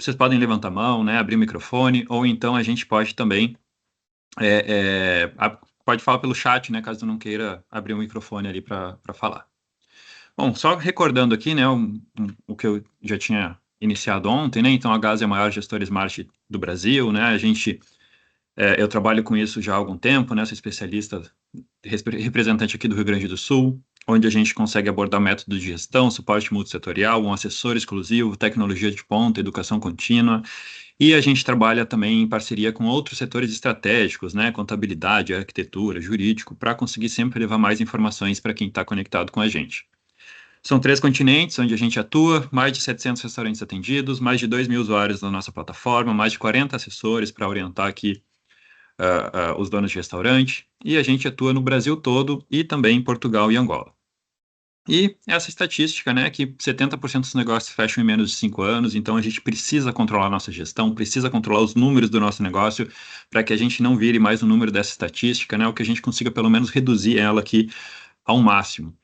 vocês podem levantar a mão, né, abrir o microfone, ou então a gente pode também, pode falar pelo chat, né, caso não queira abrir o microfone ali para falar. Bom, só recordando aqui, né, o que eu já tinha iniciado ontem, né, então a Gás é a maior gestora Smart do Brasil, né, eu trabalho com isso já há algum tempo, né, sou especialista, representante aqui do Rio Grande do Sul, onde a gente consegue abordar métodos de gestão, suporte multissetorial, um assessor exclusivo, tecnologia de ponta, educação contínua, e a gente trabalha também em parceria com outros setores estratégicos, né, contabilidade, arquitetura, jurídico, para conseguir sempre levar mais informações para quem está conectado com a gente. São 3 continentes onde a gente atua, mais de 700 restaurantes atendidos, mais de 2.000 usuários na nossa plataforma, mais de 40 assessores para orientar aqui os donos de restaurante, e a gente atua no Brasil todo e também em Portugal e Angola. E essa estatística, né, que 70% dos negócios fecham em menos de 5 anos, então a gente precisa controlar a nossa gestão, precisa controlar os números do nosso negócio, para que a gente não vire mais o número dessa estatística, né, ou que a gente consiga pelo menos reduzir ela aqui ao máximo.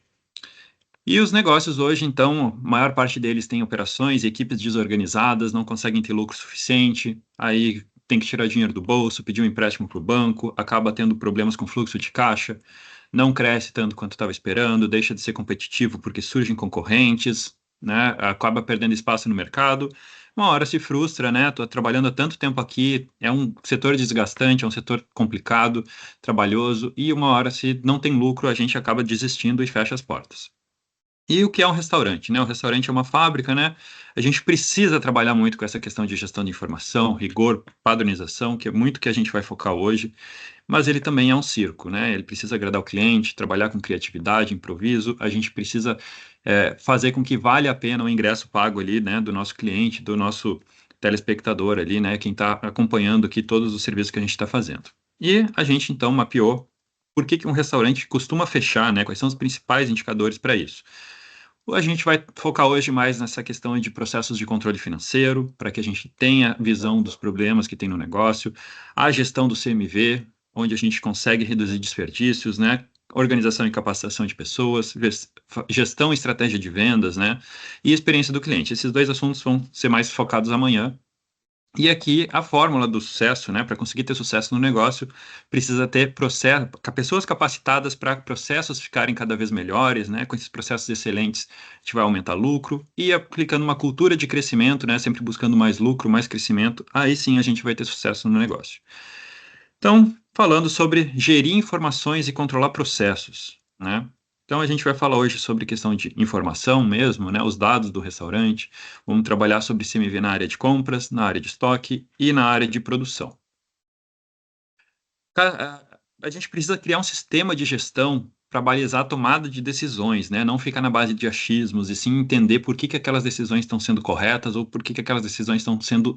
E os negócios hoje, então, a maior parte deles tem operações, equipes desorganizadas, não conseguem ter lucro suficiente, aí tem que tirar dinheiro do bolso, pedir um empréstimo para o banco, acaba tendo problemas com fluxo de caixa, não cresce tanto quanto estava esperando, deixa de ser competitivo porque surgem concorrentes, né? Acaba perdendo espaço no mercado. Uma hora se frustra, né? Estou trabalhando há tanto tempo aqui, é um setor desgastante, é um setor complicado, trabalhoso, e uma hora, se não tem lucro, a gente acaba desistindo e fecha as portas. E o que é um restaurante, né? O restaurante é uma fábrica, né? A gente precisa trabalhar muito com essa questão de gestão de informação, rigor, padronização, que é muito que a gente vai focar hoje, mas ele também é um circo, né? Ele precisa agradar o cliente, trabalhar com criatividade, improviso, a gente precisa fazer com que valha a pena o ingresso pago ali, né, do nosso cliente, do nosso telespectador ali, né, quem está acompanhando aqui todos os serviços que a gente está fazendo. E a gente, então, mapeou por que um restaurante costuma fechar, né? Quais são os principais indicadores para isso? A gente vai focar hoje mais nessa questão de processos de controle financeiro, para que a gente tenha visão dos problemas que tem no negócio, a gestão do CMV, onde a gente consegue reduzir desperdícios, né? Organização e capacitação de pessoas, gestão e estratégia de vendas, né? E experiência do cliente. Esses dois assuntos vão ser mais focados amanhã, e aqui a fórmula do sucesso, né? Para conseguir ter sucesso no negócio, precisa ter pessoas capacitadas para processos ficarem cada vez melhores, né? Com esses processos excelentes, a gente vai aumentar lucro e aplicando uma cultura de crescimento, né? Sempre buscando mais lucro, mais crescimento, aí sim a gente vai ter sucesso no negócio. Então, falando sobre gerir informações e controlar processos, né? Então, a gente vai falar hoje sobre questão de informação mesmo, né? Os dados do restaurante. Vamos trabalhar sobre CMV na área de compras, na área de estoque e na área de produção. A gente precisa criar um sistema de gestão para balizar a tomada de decisões, né? Não ficar na base de achismos, e sim entender por que aquelas decisões estão sendo corretas ou por que aquelas decisões estão sendo,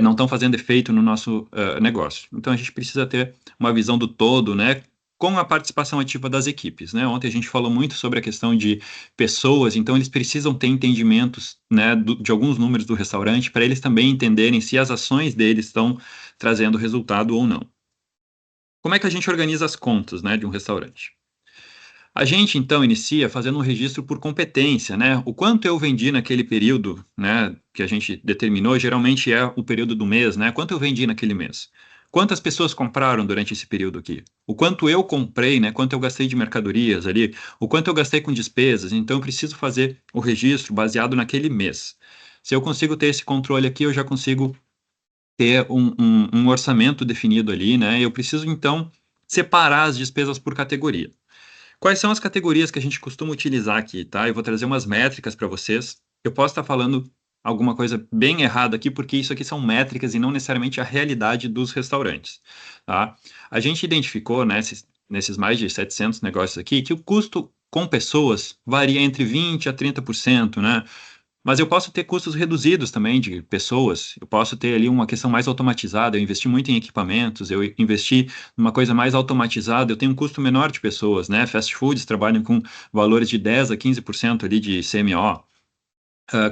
não estão fazendo efeito no nosso negócio. Então a gente precisa ter uma visão do todo, né? Com a participação ativa das equipes, né? Ontem a gente falou muito sobre a questão de pessoas, então eles precisam ter entendimentos, né, de alguns números do restaurante para eles também entenderem se as ações deles estão trazendo resultado ou não. Como é que a gente organiza as contas, né, de um restaurante? A gente, então, inicia fazendo um registro por competência, né? O quanto eu vendi naquele período, né, que a gente determinou, geralmente é o período do mês, né? Quanto eu vendi naquele mês? Quantas pessoas compraram durante esse período aqui? O quanto eu comprei, né? Quanto eu gastei de mercadorias ali? O quanto eu gastei com despesas? Então, eu preciso fazer o registro baseado naquele mês. Se eu consigo ter esse controle aqui, eu já consigo ter um orçamento definido ali, né? Eu preciso, então, separar as despesas por categoria. Quais são as categorias que a gente costuma utilizar aqui, tá? Eu vou trazer umas métricas para vocês. Eu posso estar falando alguma coisa bem errada aqui, porque isso aqui são métricas e não necessariamente a realidade dos restaurantes, tá? A gente identificou, né, nesses mais de 700 negócios aqui, que o custo com pessoas varia entre 20% a 30%, né? Mas eu posso ter custos reduzidos também de pessoas, eu posso ter ali uma questão mais automatizada, eu investi muito em equipamentos, eu investi numa coisa mais automatizada, eu tenho um custo menor de pessoas, né? Fast foods trabalham com valores de 10 a 15% ali de CMO.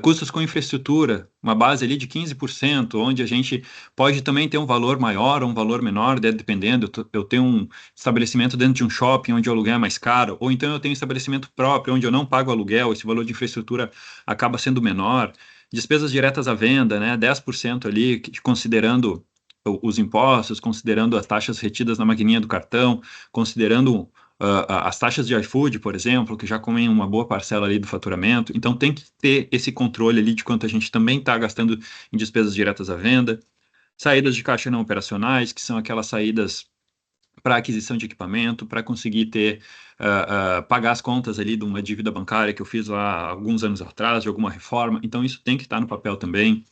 Custos com infraestrutura, uma base ali de 15%, onde a gente pode também ter um valor maior ou um valor menor, dependendo. Eu tenho um estabelecimento dentro de um shopping onde o aluguel é mais caro, ou então eu tenho um estabelecimento próprio onde eu não pago aluguel, esse valor de infraestrutura acaba sendo menor. Despesas diretas à venda, né, 10% ali, considerando os impostos, considerando as taxas retidas na maquininha do cartão, considerando as taxas de iFood, por exemplo, que já comem uma boa parcela ali do faturamento. Então, tem que ter esse controle ali de quanto a gente também está gastando em despesas diretas à venda. Saídas de caixa não operacionais, que são aquelas saídas para aquisição de equipamento, para conseguir ter pagar as contas ali de uma dívida bancária que eu fiz lá alguns anos atrás, de alguma reforma. Então, isso tem que estar no papel também.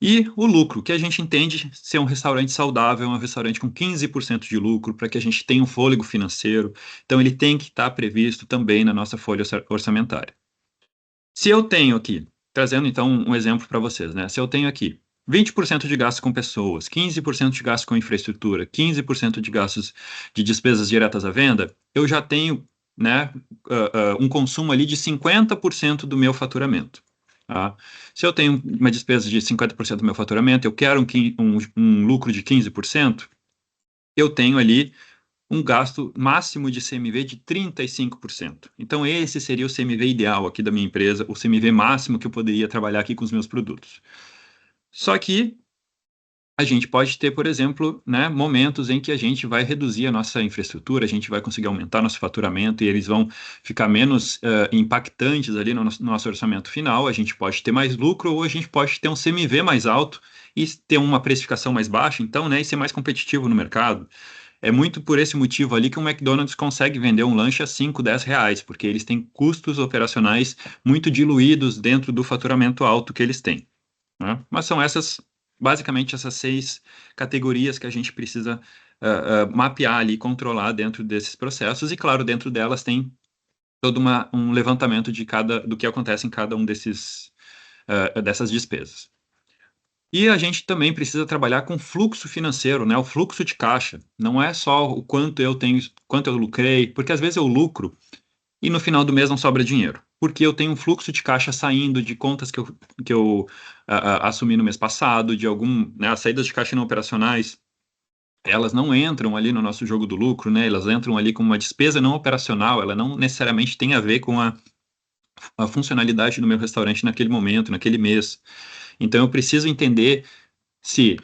E o lucro, que a gente entende ser um restaurante saudável, um restaurante com 15% de lucro, para que a gente tenha um fôlego financeiro. Então, ele tem que estar previsto também na nossa folha orçamentária. Se eu tenho aqui, trazendo então um exemplo para vocês, né? Se eu tenho aqui 20% de gastos com pessoas, 15% de gastos com infraestrutura, 15% de gastos de despesas diretas à venda, eu já tenho, né, um consumo ali de 50% do meu faturamento. Tá? Se eu tenho uma despesa de 50% do meu faturamento, eu quero um lucro de 15%, eu tenho ali um gasto máximo de CMV de 35%. Então, esse seria o CMV ideal aqui da minha empresa, o CMV máximo que eu poderia trabalhar aqui com os meus produtos. Só que a gente pode ter, por exemplo, né, momentos em que a gente vai reduzir a nossa infraestrutura, a gente vai conseguir aumentar nosso faturamento e eles vão ficar menos impactantes ali no nosso orçamento final. A gente pode ter mais lucro ou a gente pode ter um CMV mais alto e ter uma precificação mais baixa, então, né, e ser mais competitivo no mercado. É muito por esse motivo ali que o McDonald's consegue vender um lanche a 5, 10 reais, porque eles têm custos operacionais muito diluídos dentro do faturamento alto que eles têm. Né? Mas são basicamente essas 6 categorias que a gente precisa mapear ali, controlar dentro desses processos, e claro, dentro delas tem todo um levantamento do que acontece em cada um dessas despesas. E a gente também precisa trabalhar com fluxo financeiro, né? O fluxo de caixa. Não é só o quanto eu tenho, quanto eu lucrei, porque às vezes eu lucro e no final do mês não sobra dinheiro. Porque eu tenho um fluxo de caixa saindo de contas que eu assumi no mês passado, de né, as saídas de caixa não operacionais, elas não entram ali no nosso jogo do lucro, né? Elas entram ali como uma despesa não operacional, ela não necessariamente tem a ver com a funcionalidade do meu restaurante naquele momento, naquele mês. Então eu preciso entender se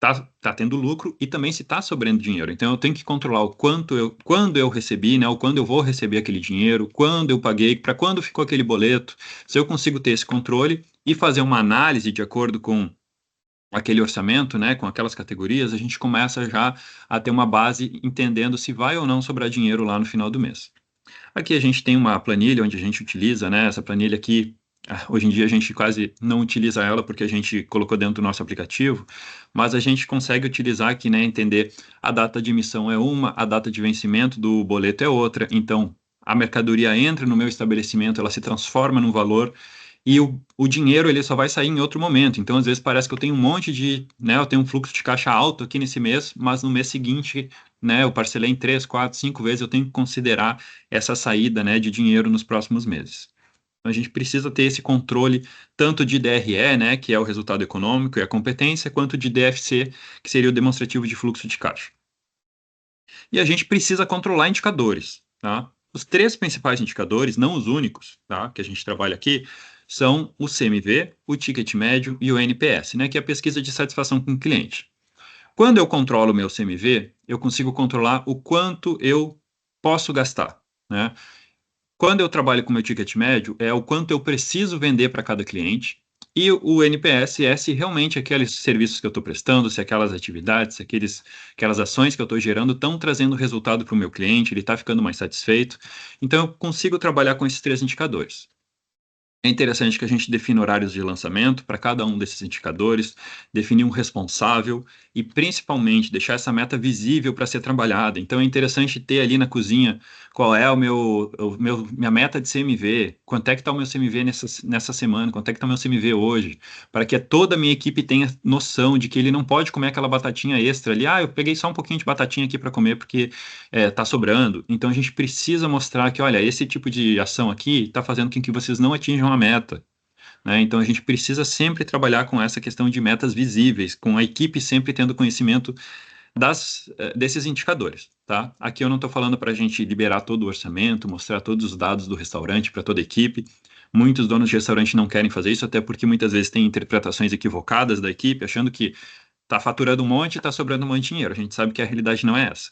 tá tendo lucro e também se está sobrando dinheiro. Então eu tenho que controlar quando eu recebi, né, ou quando eu vou receber aquele dinheiro, quando eu paguei, para quando ficou aquele boleto. Se eu consigo ter esse controle e fazer uma análise de acordo com aquele orçamento, né, com aquelas categorias, a gente começa já a ter uma base entendendo se vai ou não sobrar dinheiro lá no final do mês. Aqui a gente tem uma planilha onde a gente utiliza, né, essa planilha aqui. Hoje em dia a gente quase não utiliza ela porque a gente colocou dentro do nosso aplicativo, mas a gente consegue utilizar aqui, né, entender a data de emissão é uma, a data de vencimento do boleto é outra. Então, a mercadoria entra no meu estabelecimento, ela se transforma num valor e o dinheiro ele só vai sair em outro momento. Então, às vezes parece que eu tenho um monte né, eu tenho um fluxo de caixa alto aqui nesse mês, mas no mês seguinte, né, eu parcelei em 3, 4, 5 vezes, eu tenho que considerar essa saída, né, de dinheiro nos próximos meses. Então, a gente precisa ter esse controle tanto de DRE, né, que é o resultado econômico e a competência, quanto de DFC, que seria o demonstrativo de fluxo de caixa. E a gente precisa controlar indicadores, tá? Os 3 principais indicadores, não os únicos, tá, que a gente trabalha aqui, são o CMV, o ticket médio e o NPS, né, que é a pesquisa de satisfação com o cliente. Quando eu controlo o meu CMV, eu consigo controlar o quanto eu posso gastar, né? Quando eu trabalho com o meu ticket médio, é o quanto eu preciso vender para cada cliente, e o NPS é se realmente aqueles serviços que eu estou prestando, se aquelas atividades, se aquelas ações que eu estou gerando estão trazendo resultado para o meu cliente, ele está ficando mais satisfeito. Então, eu consigo trabalhar com esses 3 indicadores. É interessante que a gente defina horários de lançamento para cada um desses indicadores, definir um responsável e, principalmente, deixar essa meta visível para ser trabalhada. Então, é interessante ter ali na cozinha qual é minha meta de CMV, quanto é que está o meu CMV nessa semana, quanto é que está o meu CMV hoje, para que toda a minha equipe tenha noção de que ele não pode comer aquela batatinha extra ali. Eu peguei só um pouquinho de batatinha aqui para comer porque está sobrando. Então, a gente precisa mostrar que, olha, esse tipo de ação aqui está fazendo com que vocês não atinjam a meta, né? Então, a gente precisa sempre trabalhar com essa questão de metas visíveis, com a equipe sempre tendo conhecimento desses indicadores, tá? Aqui eu não estou falando para a gente liberar todo o orçamento, mostrar todos os dados do restaurante para toda a equipe, Muitos donos de restaurante não querem fazer isso, até porque muitas vezes tem interpretações equivocadas da equipe, achando que está faturando um monte e está sobrando um monte de dinheiro. A gente sabe que a realidade não é essa.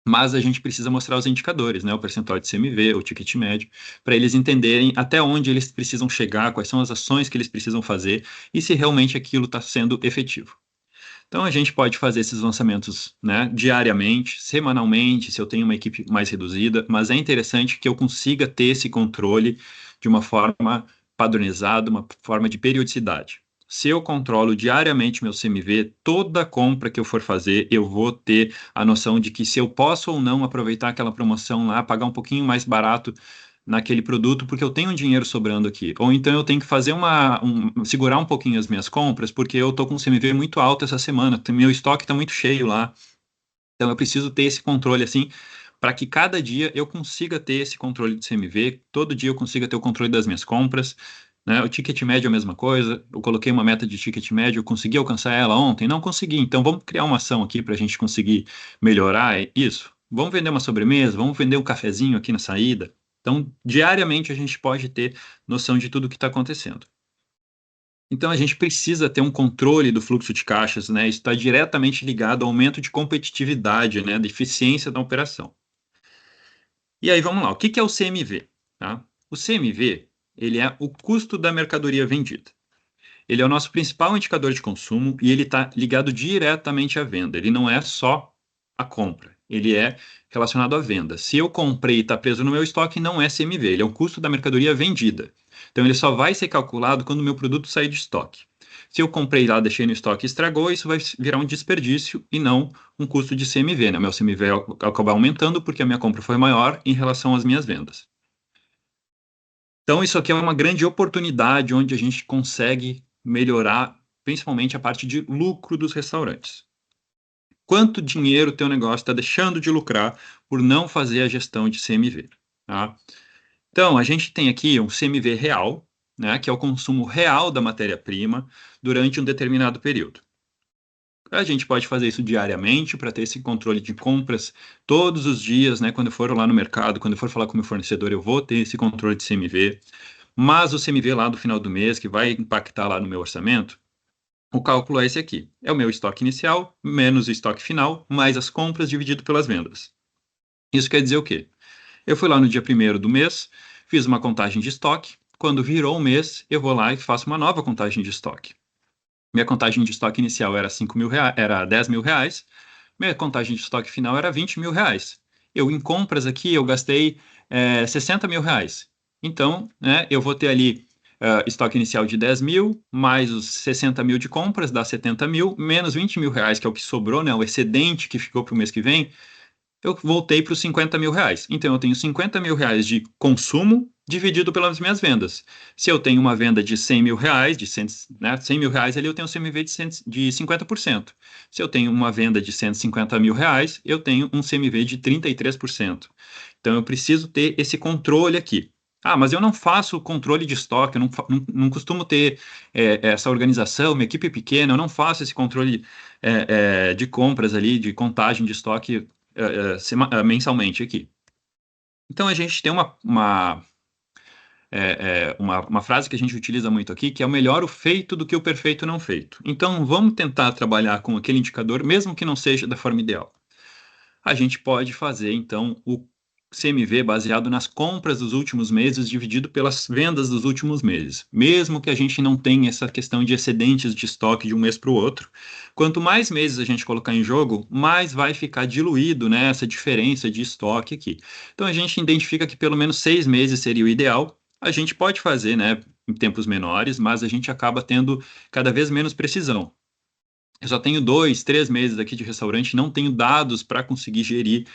Mas a gente precisa mostrar os indicadores, né? O percentual de CMV, o ticket médio, para eles entenderem até onde eles precisam chegar, quais são as ações que eles precisam fazer e se realmente aquilo está sendo efetivo. Então a gente pode fazer esses lançamentos, né, diariamente, semanalmente, se eu tenho uma equipe mais reduzida, mas é interessante que eu consiga ter esse controle de uma forma padronizada, uma forma de periodicidade. Se eu controlo diariamente meu CMV, toda compra que eu for fazer, eu vou ter a noção de que se eu posso ou não aproveitar aquela promoção lá, pagar um pouquinho mais barato naquele produto porque eu tenho um dinheiro sobrando aqui. Ou então eu tenho que fazer segurar um pouquinho as minhas compras porque eu estou com um CMV muito alto essa semana, meu estoque está muito cheio lá. Então eu preciso ter esse controle assim, para que cada dia eu consiga ter esse controle de CMV, todo dia eu consiga ter o controle das minhas compras, né? O ticket médio é a mesma coisa, eu coloquei uma meta de ticket médio, eu consegui alcançar ela ontem? Não consegui, então vamos criar uma ação aqui para a gente conseguir melhorar isso. Vamos vender uma sobremesa, vamos vender um cafezinho aqui na saída. Então, diariamente a gente pode ter noção de tudo o que está acontecendo. Então, a gente precisa ter um controle do fluxo de caixas, né? Isso está diretamente ligado ao aumento de competitividade, né? Da eficiência da operação. E aí, vamos lá. O que que é o CMV? Tá? O CMV, ele é o custo da mercadoria vendida. Ele é o nosso principal indicador de consumo e ele está ligado diretamente à venda. Ele não é só a compra, ele é relacionado à venda. Se eu comprei e está preso no meu estoque, não é CMV, ele é o custo da mercadoria vendida. Então ele só vai ser calculado quando o meu produto sair de estoque. Se eu comprei lá, deixei no estoque e estragou, isso vai virar um desperdício e não um custo de CMV, né? Meu CMV vai acabar aumentando porque a minha compra foi maior em relação às minhas vendas. Então, isso aqui é uma grande oportunidade onde a gente consegue melhorar, principalmente a parte de lucro dos restaurantes. Quanto dinheiro o teu negócio está deixando de lucrar por não fazer a gestão de CMV, tá? Então, a gente tem aqui um CMV real, né, que é o consumo real da matéria-prima durante um determinado período. A gente pode fazer isso diariamente para ter esse controle de compras todos os dias, né? Quando eu for lá no mercado, quando eu for falar com o meu fornecedor, eu vou ter esse controle de CMV. Mas o CMV lá do final do mês, que vai impactar lá no meu orçamento, o cálculo é esse aqui. É o meu estoque inicial, menos o estoque final, mais as compras dividido pelas vendas. Isso quer dizer o quê? Eu fui lá no dia 1º do mês, fiz uma contagem de estoque. Quando virou o mês, eu vou lá e faço uma nova contagem de estoque. Minha contagem de estoque inicial era 5 mil reais, era 10 mil reais. Minha contagem de estoque final era 20 mil reais. Eu, em compras aqui, eu gastei 60 mil reais. Então, né, eu vou ter ali estoque inicial de 10 mil, mais os 60 mil de compras, dá 70 mil, menos 20 mil reais, que é o que sobrou, né, o excedente que ficou para o mês que vem, eu voltei para os 50 mil reais. Então, eu tenho 50 mil reais de consumo dividido pelas minhas vendas. Se eu tenho uma venda de 100 mil reais, de 100, né, 100 mil reais ali, eu tenho um CMV de 50%. Se eu tenho uma venda de 150 mil reais, eu tenho um CMV de 33%. Então, eu preciso ter esse controle aqui. Ah, mas eu não faço controle de estoque, eu não costumo ter essa organização, minha equipe é pequena, eu não faço esse controle de compras ali, de contagem de estoque mensalmente aqui. Então a gente tem uma frase que a gente utiliza muito aqui, que é o melhor o feito do que o perfeito não feito. Então vamos tentar trabalhar com aquele indicador, mesmo que não seja da forma ideal. A gente pode fazer então o CMV baseado nas compras dos últimos meses dividido pelas vendas dos últimos meses. Mesmo que a gente não tenha essa questão de excedentes de estoque de um mês para o outro, quanto mais meses a gente colocar em jogo, mais vai ficar diluído, né, essa diferença de estoque aqui. Então a gente identifica que pelo menos 6 meses seria o ideal. A gente pode fazer, né, em tempos menores, mas a gente acaba tendo cada vez menos precisão. Eu só tenho 2, 3 meses aqui de restaurante, não tenho dados para conseguir gerir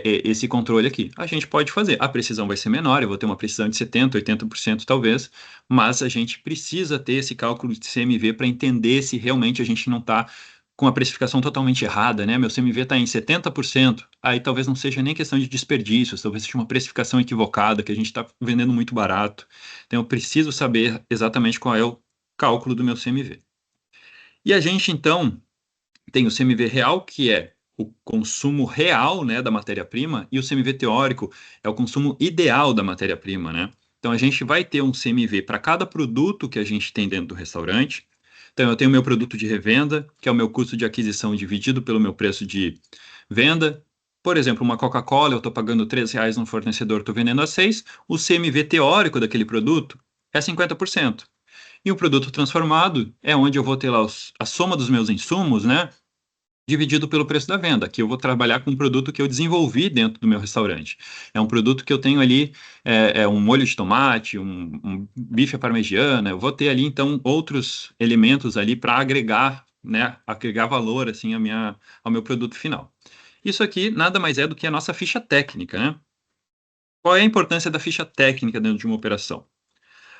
esse controle aqui. A gente pode fazer, a precisão vai ser menor, eu vou ter uma precisão de 70%, 80% talvez, mas a gente precisa ter esse cálculo de CMV para entender se realmente a gente não está com a precificação totalmente errada, né? Meu CMV está em 70%, aí talvez não seja nem questão de desperdícios, talvez seja uma precificação equivocada, que a gente está vendendo muito barato. Então eu preciso saber exatamente qual é o cálculo do meu CMV. E a gente, então, tem o CMV real, que é o consumo real, né, da matéria-prima, e o CMV teórico é o consumo ideal da matéria-prima, né? Então, a gente vai ter um CMV para cada produto que a gente tem dentro do restaurante. Então, eu tenho o meu produto de revenda, que é o meu custo de aquisição dividido pelo meu preço de venda. Por exemplo, uma Coca-Cola, eu estou pagando R$ 3 no fornecedor, estou vendendo a 6, o CMV teórico daquele produto é 50%. E o produto transformado é onde eu vou ter lá a soma dos meus insumos, né? Dividido pelo preço da venda, que eu vou trabalhar com um produto que eu desenvolvi dentro do meu restaurante. É um produto que eu tenho ali, um molho de tomate, um bife à parmegiana, eu vou ter ali, então, outros elementos ali para agregar, né, agregar valor, assim, ao meu produto final. Isso aqui nada mais é do que a nossa ficha técnica, né? Qual é a importância da ficha técnica dentro de uma operação?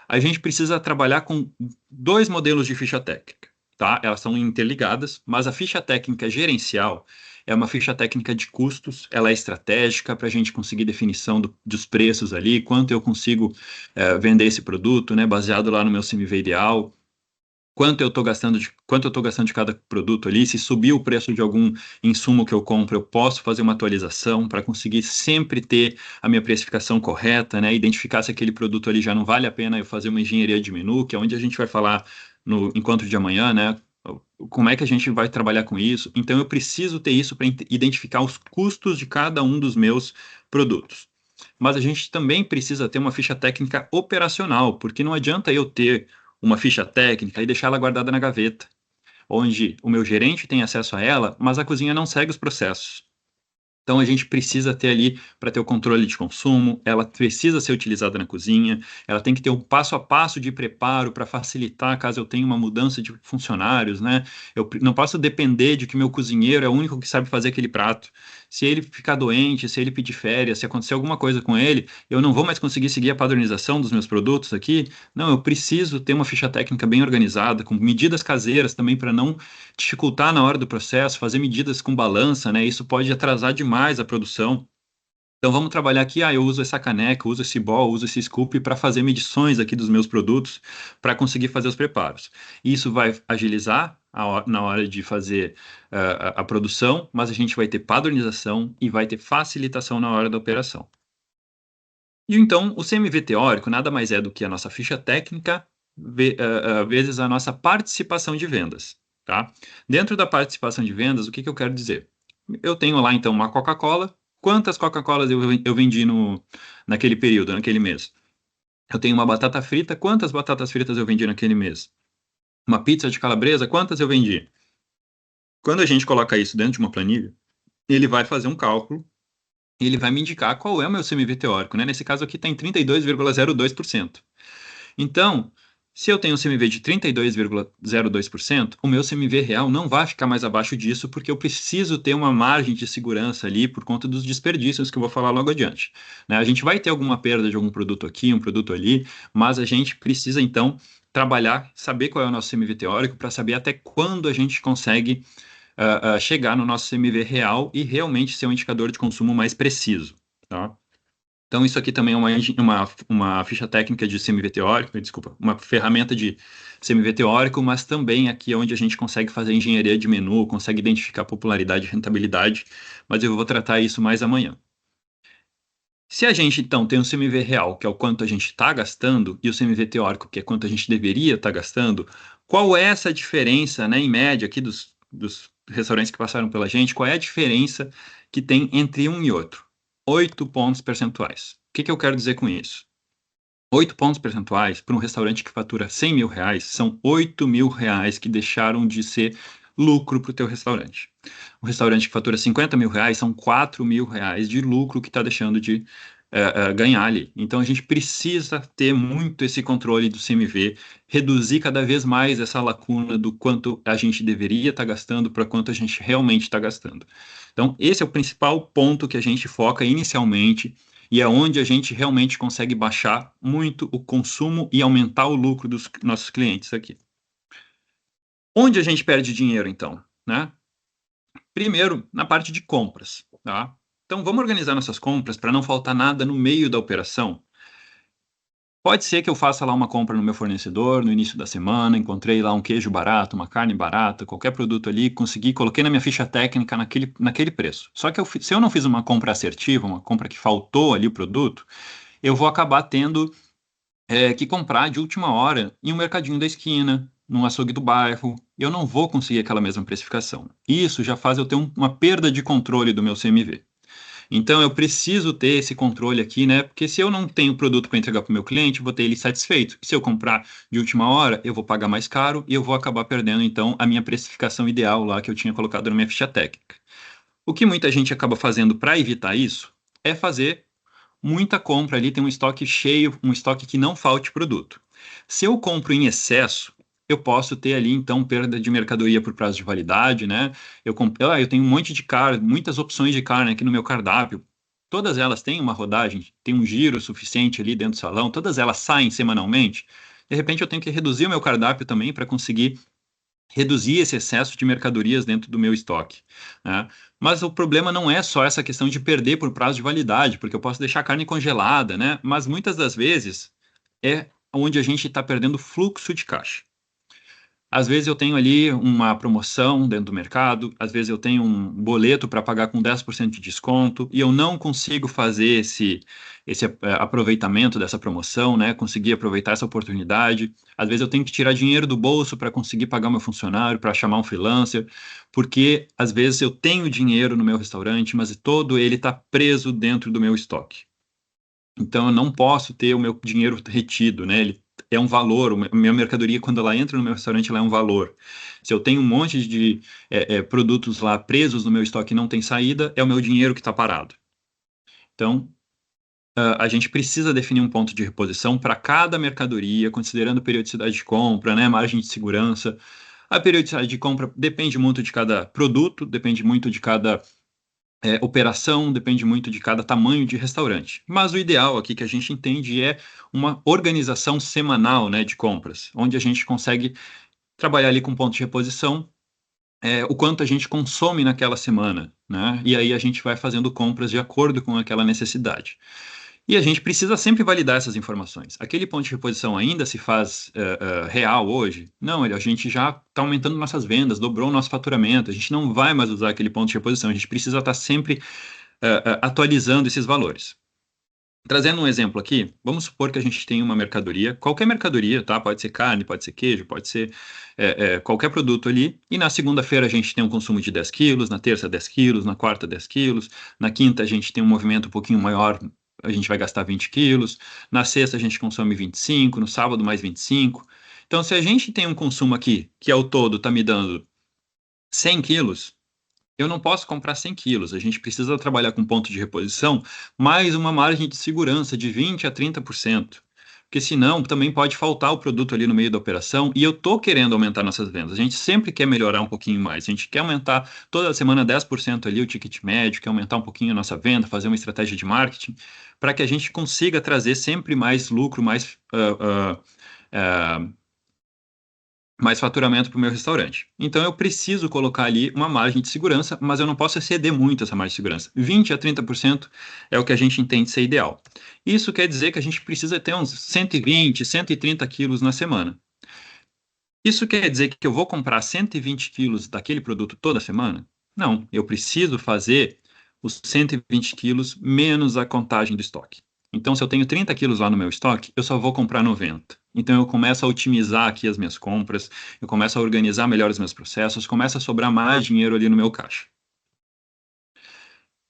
A gente precisa trabalhar com dois modelos de ficha técnica, tá? Elas são interligadas, mas a ficha técnica gerencial é uma ficha técnica de custos, ela é estratégica para a gente conseguir definição dos preços ali, quanto eu consigo vender esse produto, né, baseado lá no meu CMV ideal, quanto eu estou gastando de cada produto ali, se subir o preço de algum insumo que eu compro, eu posso fazer uma atualização para conseguir sempre ter a minha precificação correta, né? Identificar se aquele produto ali já não vale a pena eu fazer uma engenharia de menu, que é onde a gente vai falar no encontro de amanhã, né? Como é que a gente vai trabalhar com isso? Então eu preciso ter isso para identificar os custos de cada um dos meus produtos. Mas a gente também precisa ter uma ficha técnica operacional, porque não adianta eu ter uma ficha técnica e deixar ela guardada na gaveta, onde o meu gerente tem acesso a ela, mas a cozinha não segue os processos. Então a gente precisa ter ali para ter o controle de consumo, ela precisa ser utilizada na cozinha, ela tem que ter um passo a passo de preparo para facilitar caso eu tenha uma mudança de funcionários, né? Eu não posso depender de que meu cozinheiro é o único que sabe fazer aquele prato. Se ele ficar doente, se ele pedir férias, se acontecer alguma coisa com ele, eu não vou mais conseguir seguir a padronização dos meus produtos aqui. Não, eu preciso ter uma ficha técnica bem organizada, com medidas caseiras também para não dificultar na hora do processo, fazer medidas com balança, né? Isso pode atrasar demais a produção. Então vamos trabalhar aqui, eu uso essa caneca, uso esse bowl, uso esse scoop para fazer medições aqui dos meus produtos para conseguir fazer os preparos. Isso vai agilizar na hora de fazer a produção, mas a gente vai ter padronização e vai ter facilitação na hora da operação. E então, o CMV teórico nada mais é do que a nossa ficha técnica vezes a nossa participação de vendas, tá? Dentro da participação de vendas, o que eu quero dizer? Eu tenho lá, então, uma Coca-Cola. Quantas Coca-Colas eu vendi naquele período, naquele mês? Eu tenho uma batata frita. Quantas batatas fritas eu vendi naquele mês? Uma pizza de calabresa. Quantas eu vendi? Quando a gente coloca isso dentro de uma planilha, ele vai fazer um cálculo e ele vai me indicar qual é o meu CMV teórico, né? Nesse caso aqui está em 32,02%. Então, se eu tenho um CMV de 32,02%, o meu CMV real não vai ficar mais abaixo disso, porque eu preciso ter uma margem de segurança ali por conta dos desperdícios que eu vou falar logo adiante, né? A gente vai ter alguma perda de algum produto aqui, um produto ali, mas a gente precisa então trabalhar, saber qual é o nosso CMV teórico para saber até quando a gente consegue chegar no nosso CMV real e realmente ser um indicador de consumo mais preciso, tá? Então, isso aqui também é uma ficha técnica de CMV teórico, desculpa, uma ferramenta de CMV teórico, mas também aqui é onde a gente consegue fazer engenharia de menu, consegue identificar popularidade e rentabilidade, mas eu vou tratar isso mais amanhã. Se a gente, então, tem um CMV real, que é o quanto a gente está gastando, e o CMV teórico, que é quanto a gente deveria estar gastando, qual é essa diferença, né, em média, aqui dos restaurantes que passaram pela gente, qual é a diferença que tem entre um e outro? 8 pontos percentuais. O que eu quero dizer com isso? 8 pontos percentuais para um restaurante que fatura R$ 100.000 são R$ 8.000 que deixaram de ser lucro para o teu restaurante. Um restaurante que fatura R$ 50.000 são R$ 4.000 de lucro que está deixando de ganhar ali. Então a gente precisa ter muito esse controle do CMV, reduzir cada vez mais essa lacuna do quanto a gente deveria estar gastando para quanto a gente realmente está gastando. Então esse é o principal ponto que a gente foca inicialmente e é onde a gente realmente consegue baixar muito o consumo e aumentar o lucro dos nossos clientes aqui. Onde a gente perde dinheiro, então, né? Primeiro, na parte de compras, tá? Então, vamos organizar nossas compras para não faltar nada no meio da operação. Pode ser que eu faça lá uma compra no meu fornecedor no início da semana, encontrei lá um queijo barato, uma carne barata, qualquer produto ali, consegui, coloquei na minha ficha técnica naquele preço. Só que se eu não fiz uma compra assertiva, uma compra que faltou ali o produto, eu vou acabar tendo que comprar de última hora em um mercadinho da esquina, num açougue do bairro. Eu não vou conseguir aquela mesma precificação. Isso já faz eu ter uma perda de controle do meu CMV. Então, eu preciso ter esse controle aqui, né? Porque se eu não tenho produto para entregar para o meu cliente, eu vou ter ele satisfeito. Se eu comprar de última hora, eu vou pagar mais caro e eu vou acabar perdendo, então, a minha precificação ideal lá que eu tinha colocado na minha ficha técnica. O que muita gente acaba fazendo para evitar isso é fazer muita compra ali, tem um estoque cheio, um estoque que não falte produto. Se eu compro em excesso, eu posso ter ali, então, perda de mercadoria por prazo de validade, né? Eu tenho um monte de carne, muitas opções de carne aqui no meu cardápio. Todas elas têm uma rodagem, tem um giro suficiente ali dentro do salão, todas elas saem semanalmente. De repente, eu tenho que reduzir o meu cardápio também para conseguir reduzir esse excesso de mercadorias dentro do meu estoque, né? Mas o problema não é só essa questão de perder por prazo de validade, porque eu posso deixar a carne congelada, né? Mas muitas das vezes é onde a gente está perdendo fluxo de caixa. Às vezes eu tenho ali uma promoção dentro do mercado, às vezes eu tenho um boleto para pagar com 10% de desconto e eu não consigo fazer esse aproveitamento dessa promoção, né? Conseguir aproveitar essa oportunidade. Às vezes eu tenho que tirar dinheiro do bolso para conseguir pagar meu funcionário, para chamar um freelancer, porque às vezes eu tenho dinheiro no meu restaurante, mas todo ele está preso dentro do meu estoque. Então, eu não posso ter o meu dinheiro retido, né? Ele é um valor, a minha mercadoria, quando ela entra no meu restaurante, ela é um valor. Se eu tenho um monte de produtos lá presos no meu estoque e não tem saída, é o meu dinheiro que está parado. Então, a gente precisa definir um ponto de reposição para cada mercadoria, considerando periodicidade de compra, né? Margem de segurança. A periodicidade de compra depende muito de cada produto, depende muito de cada operação, depende muito de cada tamanho de restaurante. Mas o ideal aqui que a gente entende é uma organização semanal, né, de compras, onde a gente consegue trabalhar ali com ponto de reposição, o quanto a gente consome naquela semana, né? E aí a gente vai fazendo compras de acordo com aquela necessidade. E a gente precisa sempre validar essas informações. Aquele ponto de reposição ainda se faz real hoje? Não, a gente já está aumentando nossas vendas, dobrou o nosso faturamento, a gente não vai mais usar aquele ponto de reposição, a gente precisa estar sempre atualizando esses valores. Trazendo um exemplo aqui, vamos supor que a gente tem uma mercadoria, qualquer mercadoria, tá? Pode ser carne, pode ser queijo, pode ser qualquer produto ali, e na segunda-feira a gente tem um consumo de 10 quilos, na terça 10 quilos, na quarta 10 quilos, na quinta a gente tem um movimento um pouquinho maior, a gente vai gastar 20 quilos, na sexta a gente consome 25, no sábado mais 25. Então, se a gente tem um consumo aqui, que ao todo está me dando 100 quilos, eu não posso comprar 100 quilos. A gente precisa trabalhar com ponto de reposição, mais uma margem de segurança de 20% a 30%. Porque senão também pode faltar o produto ali no meio da operação e eu estou querendo aumentar nossas vendas. A gente sempre quer melhorar um pouquinho mais. A gente quer aumentar toda semana 10% ali o ticket médio, quer aumentar um pouquinho a nossa venda, fazer uma estratégia de marketing, para que a gente consiga trazer sempre mais lucro, mais faturamento para o meu restaurante. Então eu preciso colocar ali uma margem de segurança, mas eu não posso exceder muito essa margem de segurança. 20% a 30% é o que a gente entende ser ideal. Isso quer dizer que a gente precisa ter uns 120, 130 quilos na semana. Isso quer dizer que eu vou comprar 120 quilos daquele produto toda semana? Não, eu preciso fazer os 120 quilos menos a contagem do estoque. Então, se eu tenho 30 quilos lá no meu estoque, eu só vou comprar 90. Então, eu começo a otimizar aqui as minhas compras, eu começo a organizar melhor os meus processos, começa a sobrar mais dinheiro ali no meu caixa.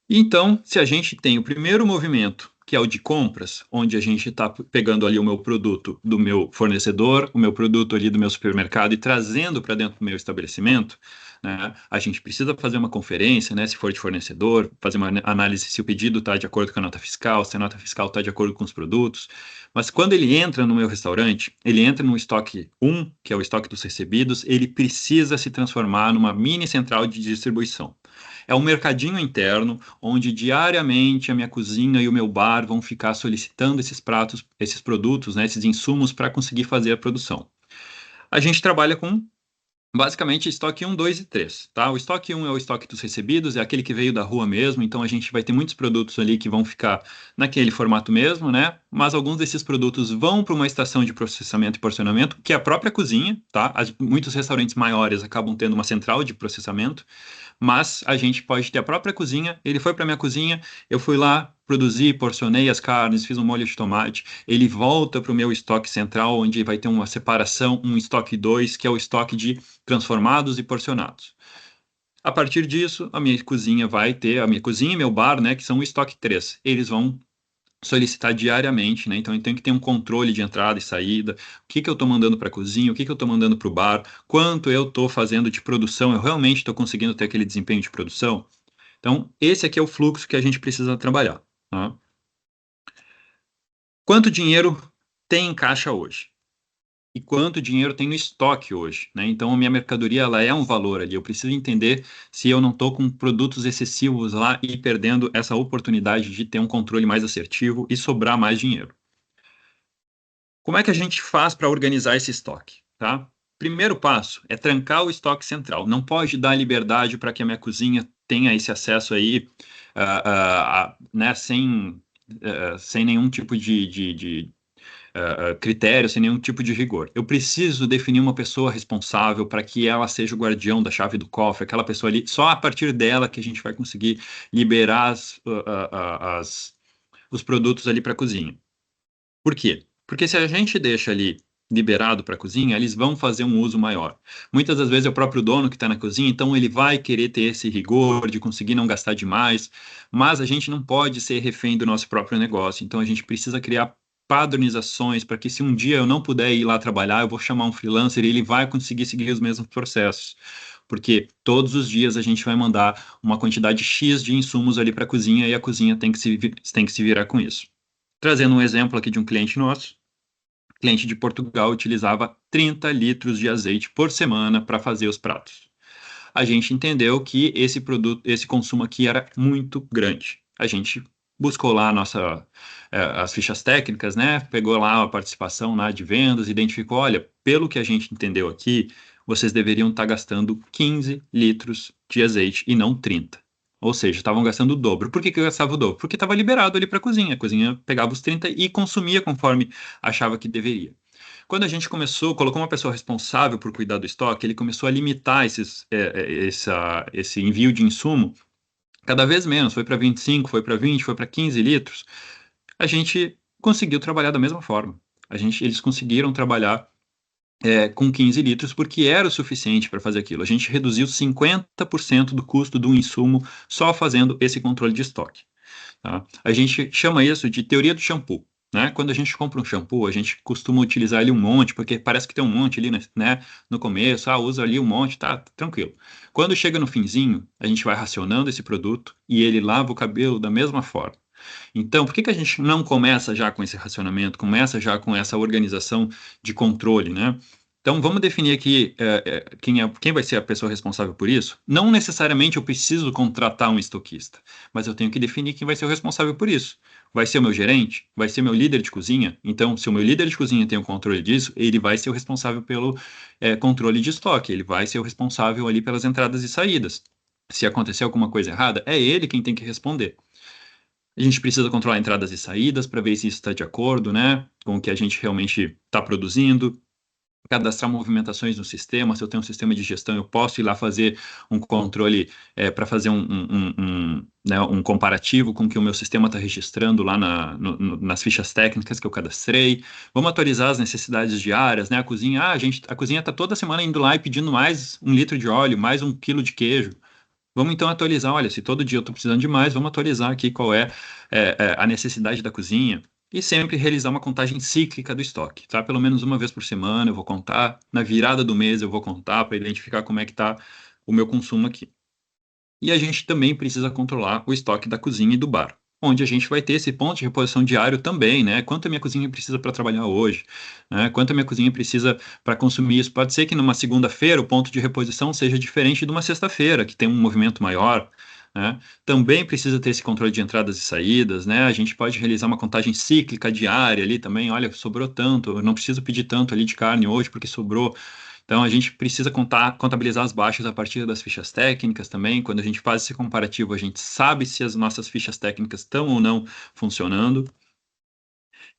Então, se a gente tem o primeiro movimento, que é o de compras, onde a gente está pegando ali o meu produto do meu fornecedor, o meu produto ali do meu supermercado e trazendo para dentro do meu estabelecimento, né? A gente precisa fazer uma conferência, né? Se for de fornecedor, fazer uma análise se o pedido está de acordo com a nota fiscal, se a nota fiscal está de acordo com os produtos. Mas quando ele entra no meu restaurante, ele entra no estoque 1, que é o estoque dos recebidos, ele precisa se transformar numa mini central de distribuição. É um mercadinho interno onde diariamente a minha cozinha e o meu bar vão ficar solicitando esses pratos, esses produtos, né, esses insumos para conseguir fazer a produção. A gente trabalha com basicamente estoque 1, 2 e 3, tá? O estoque 1 é o estoque dos recebidos, é aquele que veio da rua mesmo, então a gente vai ter muitos produtos ali que vão ficar naquele formato mesmo, né? Mas alguns desses produtos vão para uma estação de processamento e porcionamento, que é a própria cozinha, tá? Muitos restaurantes maiores acabam tendo uma central de processamento, mas a gente pode ter a própria cozinha. Ele foi para minha cozinha, eu fui lá, produzi, porcionei as carnes, fiz um molho de tomate, ele volta para o meu estoque central, onde vai ter uma separação, um estoque 2, que é o estoque de transformados e porcionados. A partir disso, a minha cozinha vai ter, a minha cozinha e meu bar, né, que são o estoque 3. Eles vão solicitar diariamente, né? Então eu tenho que ter um controle de entrada e saída, o que que eu estou mandando para a cozinha, o que que eu estou mandando para o bar, quanto eu estou fazendo de produção, eu realmente estou conseguindo ter aquele desempenho de produção. Então, esse aqui é o fluxo que a gente precisa trabalhar, tá? Quanto dinheiro tem em caixa hoje? E quanto dinheiro tem no estoque hoje, né? Então, a minha mercadoria, ela é um valor ali. Eu preciso entender se eu não estou com produtos excessivos lá e perdendo essa oportunidade de ter um controle mais assertivo e sobrar mais dinheiro. Como é que a gente faz para organizar esse estoque, tá? Primeiro passo é trancar o estoque central. Não pode dar liberdade para que a minha cozinha tenha esse acesso aí, né, sem nenhum tipo de critério, sem nenhum tipo de rigor. Eu preciso definir uma pessoa responsável para que ela seja o guardião da chave do cofre, aquela pessoa ali, só a partir dela que a gente vai conseguir liberar os produtos ali para a cozinha. Por quê? Porque se a gente deixa ali liberado para a cozinha, eles vão fazer um uso maior. Muitas das vezes é o próprio dono que está na cozinha, então ele vai querer ter esse rigor de conseguir não gastar demais, mas a gente não pode ser refém do nosso próprio negócio. Então a gente precisa criar padronizações para que se um dia eu não puder ir lá trabalhar, eu vou chamar um freelancer e ele vai conseguir seguir os mesmos processos. Porque todos os dias a gente vai mandar uma quantidade X de insumos ali para a cozinha e a cozinha tem que se virar com isso. Trazendo um exemplo aqui de um cliente nosso, o cliente de Portugal utilizava 30 litros de azeite por semana para fazer os pratos. A gente entendeu que esse produto, esse consumo aqui era muito grande. A gente buscou lá as fichas técnicas, né? Pegou lá a participação lá de vendas, identificou, olha, pelo que a gente entendeu aqui, vocês deveriam estar gastando 15 litros de azeite e não 30. Ou seja, estavam gastando o dobro. Por que que eu gastava o dobro? Porque estava liberado ali para a cozinha. A cozinha pegava os 30 e consumia conforme achava que deveria. Quando a gente começou, colocou uma pessoa responsável por cuidar do estoque, ele começou a limitar esse envio de insumo cada vez menos. Foi para 25, foi para 20, foi para 15 litros. A gente conseguiu trabalhar da mesma forma. Eles conseguiram trabalhar com 15 litros porque era o suficiente para fazer aquilo. A gente reduziu 50% do custo do insumo só fazendo esse controle de estoque. Tá? A gente chama isso de teoria do shampoo. Né? Quando a gente compra um shampoo, a gente costuma utilizar ali um monte, porque parece que tem um monte ali, né, no começo, usa ali um monte, tá tranquilo. Quando chega no finzinho, a gente vai racionando esse produto e ele lava o cabelo da mesma forma. Então, por que que a gente não começa já com esse racionamento, começa já com essa organização de controle, né? Então, vamos definir aqui quem vai ser a pessoa responsável por isso. Não necessariamente eu preciso contratar um estoquista, mas eu tenho que definir quem vai ser o responsável por isso. Vai ser o meu gerente? Vai ser meu líder de cozinha? Então, se o meu líder de cozinha tem o controle disso, ele vai ser o responsável pelo controle de estoque, ele vai ser o responsável ali pelas entradas e saídas. Se acontecer alguma coisa errada, é ele quem tem que responder. A gente precisa controlar entradas e saídas para ver se isso está de acordo, né, com o que a gente realmente está produzindo. Cadastrar movimentações no sistema. Se eu tenho um sistema de gestão, eu posso ir lá fazer um controle para fazer né, um comparativo com o que o meu sistema está registrando lá nas fichas técnicas que eu cadastrei. Vamos atualizar as necessidades diárias, né? A cozinha, a cozinha está toda semana indo lá e pedindo mais 1 litro de óleo, mais 1 quilo de queijo. Vamos então atualizar. Olha, se todo dia eu estou precisando de mais, vamos atualizar aqui qual é a necessidade da cozinha. E sempre realizar uma contagem cíclica do estoque, tá? Pelo menos uma vez por semana eu vou contar, na virada do mês eu vou contar para identificar como é que está o meu consumo aqui. E a gente também precisa controlar o estoque da cozinha e do bar, onde a gente vai ter esse ponto de reposição diário também, né? Quanto a minha cozinha precisa para trabalhar hoje, né? Quanto a minha cozinha precisa para consumir isso. Pode ser que numa segunda-feira o ponto de reposição seja diferente de uma sexta-feira, que tem um movimento maior, né? Também precisa ter esse controle de entradas e saídas, né? A gente pode realizar uma contagem cíclica diária ali também. Olha, sobrou tanto, eu não preciso pedir tanto ali de carne hoje porque sobrou. Então, a gente precisa contabilizar as baixas a partir das fichas técnicas também. Quando a gente faz esse comparativo, a gente sabe se as nossas fichas técnicas estão ou não funcionando.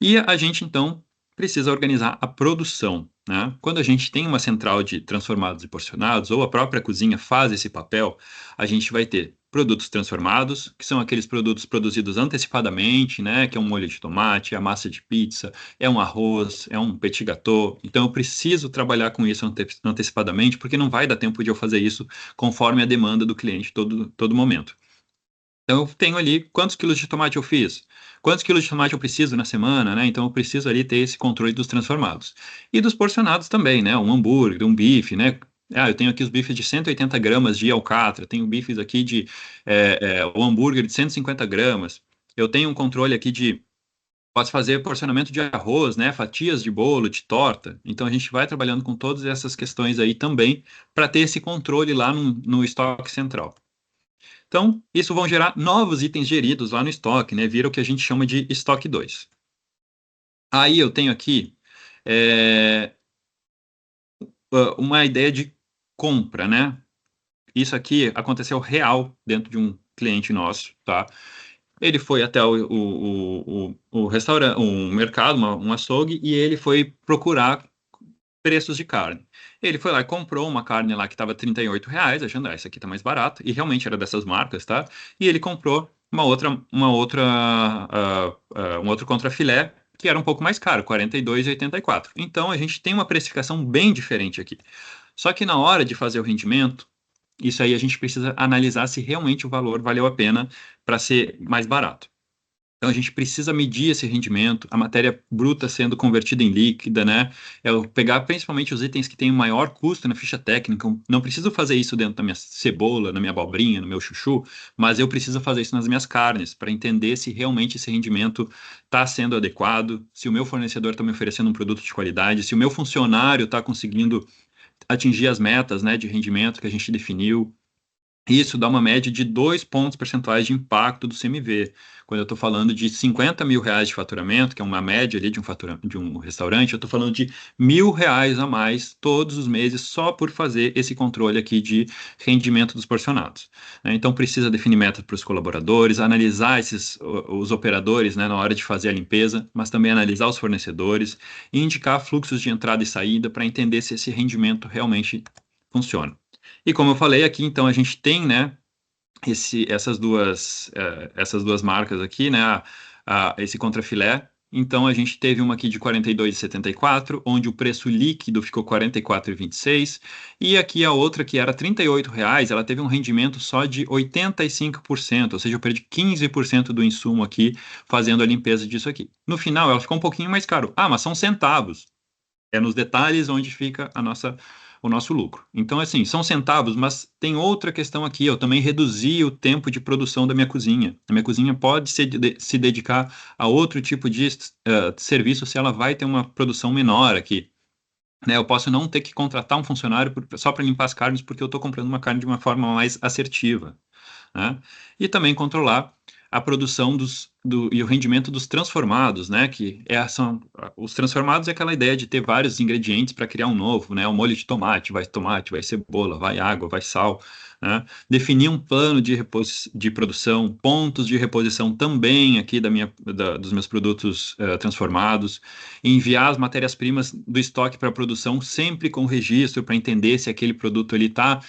E a gente, então, precisa organizar a produção, né? Quando a gente tem uma central de transformados e porcionados, ou a própria cozinha faz esse papel, a gente vai ter produtos transformados, que são aqueles produtos produzidos antecipadamente, né? Que é um molho de tomate, é a massa de pizza, é um arroz, é um petit gâteau. Então eu preciso trabalhar com isso antecipadamente, porque não vai dar tempo de eu fazer isso conforme a demanda do cliente todo momento. Então eu tenho ali quantos quilos de tomate eu fiz, quantos quilos de tomate eu preciso na semana, né? Então eu preciso ali ter esse controle dos transformados. E dos porcionados também, né? Um hambúrguer, um bife, né? Ah, eu tenho aqui os bifes de 180 gramas de alcatra, tenho bifes aqui de o hambúrguer de 150 gramas. Eu tenho um controle aqui de posso fazer porcionamento de arroz, né? Fatias de bolo, de torta. Então a gente vai trabalhando com todas essas questões aí também para ter esse controle lá no estoque central. Então, isso vão gerar novos itens geridos lá no estoque, né? Vira o que a gente chama de estoque 2. Aí eu tenho aqui é, uma ideia de compra, né? Isso aqui aconteceu real dentro de um cliente nosso, tá? Ele foi até o restaurante, um mercado, um açougue, e ele foi procurar preços de carne. Ele foi lá e comprou uma carne lá que estava R$ 38, achando, essa aqui tá mais barata, e realmente era dessas marcas, tá? E ele comprou um outro contrafilé, que era um pouco mais caro, R$ 42,84. Então a gente tem uma precificação bem diferente aqui. Só que na hora de fazer o rendimento, isso aí a gente precisa analisar se realmente o valor valeu a pena para ser mais barato. Então a gente precisa medir esse rendimento, a matéria bruta sendo convertida em líquida, né? Eu pegar principalmente os itens que têm maior custo na ficha técnica. Não preciso fazer isso dentro da minha cebola, na minha abobrinha, no meu chuchu, mas eu preciso fazer isso nas minhas carnes, para entender se realmente esse rendimento está sendo adequado, se o meu fornecedor está me oferecendo um produto de qualidade, se o meu funcionário está conseguindo atingir as metas, né, de rendimento que a gente definiu. Isso dá uma média de 2 pontos percentuais de impacto do CMV. Quando eu estou falando de R$ 50.000 de faturamento, que é uma média ali de um restaurante, eu estou falando de R$ 1.000 a mais todos os meses só por fazer esse controle aqui de rendimento dos porcionados, né? Então precisa definir metas para os colaboradores, analisar os operadores, né, na hora de fazer a limpeza, mas também analisar os fornecedores e indicar fluxos de entrada e saída para entender se esse rendimento realmente funciona. E como eu falei aqui, então a gente tem, né, essas duas marcas aqui, né, esse contrafilé. Então a gente teve uma aqui de R$ 42,74, onde o preço líquido ficou R$ 44,26, e aqui a outra que era R$ 38, ela teve um rendimento só de 85%, ou seja, eu perdi 15% do insumo aqui fazendo a limpeza disso aqui. No final ela ficou um pouquinho mais caro. Ah, mas são centavos. É nos detalhes onde fica o nosso lucro. Então, assim, são centavos, mas tem outra questão aqui. Eu também reduzi o tempo de produção da minha cozinha. A minha cozinha pode se dedicar a outro tipo de serviço se ela vai ter uma produção menor aqui, né? Eu posso não ter que contratar um funcionário só para limpar as carnes, porque eu estou comprando uma carne de uma forma mais assertiva, né? E também controlar a produção e o rendimento dos transformados, né? Os transformados é aquela ideia de ter vários ingredientes para criar um novo, né? O molho de tomate, vai cebola, vai água, vai sal, né? Definir um plano de produção, pontos de reposição também aqui dos meus produtos transformados, enviar as matérias-primas do estoque para a produção sempre com registro para entender se aquele produto ele está